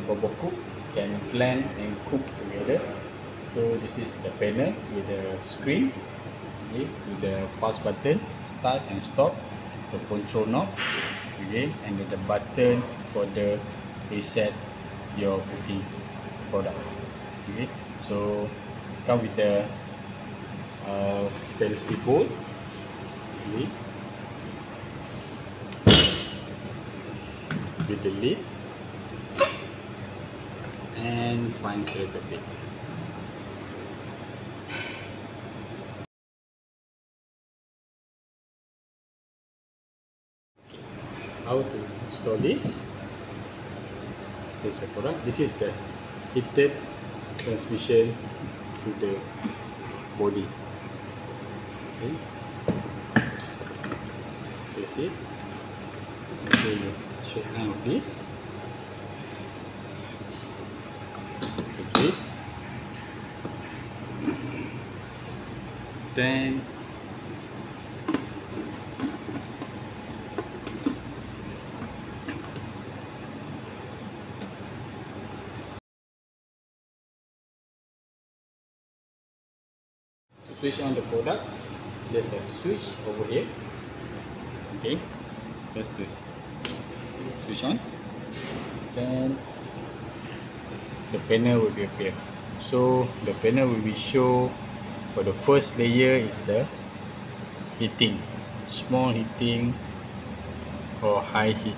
Coupe can blend and cook together. So this is the panel with the screen, okay, with the pause button, start and stop, the control knob, okay, and the button for the reset your cooking product. Okay, so come with the stainless steel bowl, okay, with the lid and fine serrated bit. How to install this? This is the product. This is the heated transmission to the body. Okay, that's it. I'll show you shortline of this. Okay, then to switch on the product, there's a switch over here. Okay, that's this switch on, then the panel will be appear. So the panel will be show for the first layer is a heating, small heating or high heat.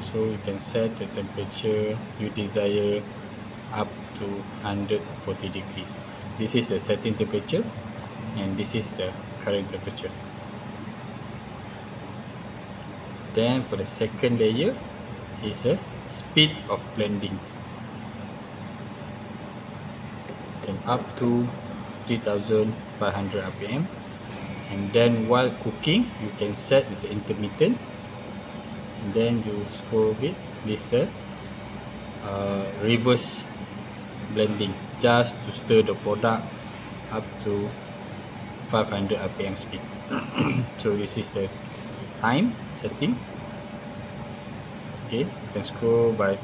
So you can set the temperature you desire up to 140 degrees. This is the setting temperature and this is the current temperature. Then for the second layer is a speed of blending, and up to 3500 rpm. And then while cooking you can set this intermittent, and then you scroll a bit, this reverse blending, just to stir the product up to 500 rpm speed. So this is the time setting. Okay, you can scroll by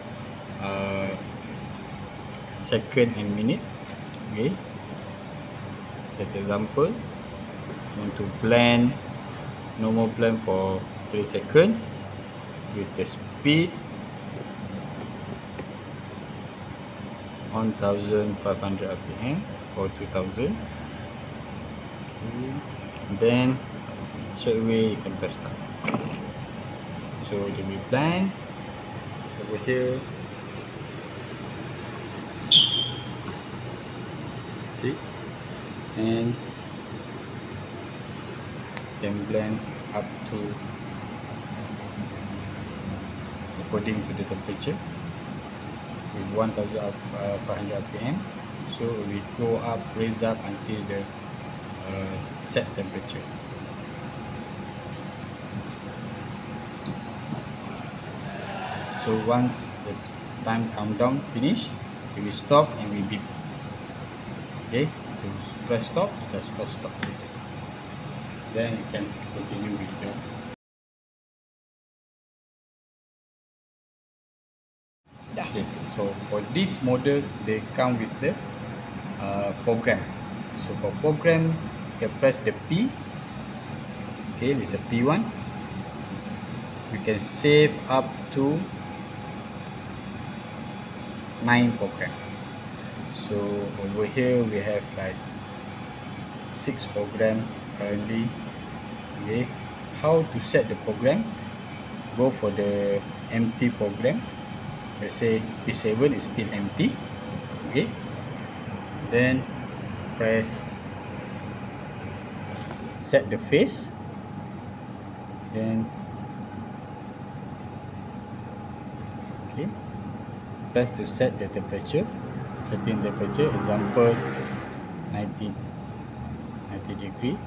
second and minute. Okay, as example, I want to blend normal blend for 3 seconds with the speed 1500 rpm or 2000. Okay, then straight away you can press start. So it will blend over here. Okay, and can blend up to according to the temperature with 1500 rpm. So we go up, raise up until the set temperature. So once the time countdown finish, we will stop and we beep. Okay, to press stop, just press stop this. Then you can continue with your. Okay, so for this model they come with the program. So for program you can press the P. Okay, this is a P1. We can save up to 9 program. So over here we have like 6 program currently. Okay, how to set the program? Go for the empty program. Let's say P7 is still empty. Okay, then press set the phase, then okay, press to set the temperature. Setting temperature, example 90 degree.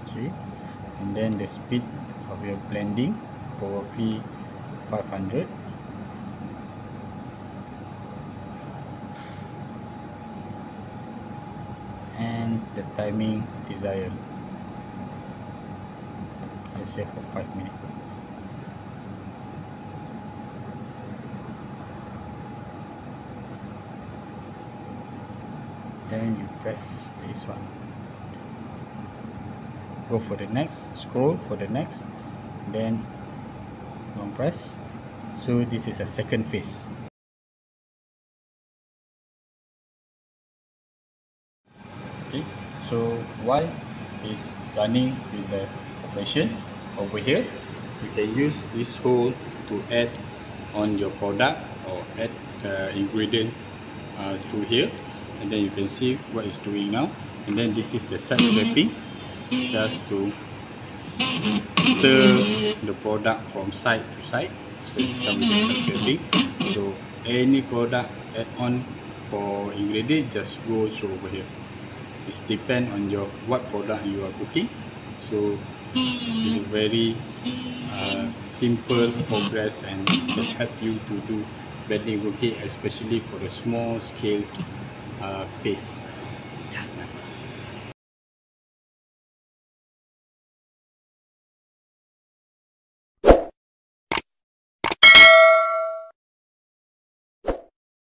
Okay, and then the speed of your blending probably 500. And the timing desired. Let's say for 5 minutes. Then you press this one. Go for the next, scroll for the next, then long press. So this is a second phase. Okay, so while it's running with the operation over here, you can use this hole to add on your product or add the ingredient through here, and then you can see what it's doing now. And then this is the side scraping, just to stir the product from side to side. So it's come with the side scraping. So any product add on for ingredient, just go through over here. It depends on your what product you are cooking. So it's a very simple progress, and can help you to do blending cooking, especially for the small scale paste.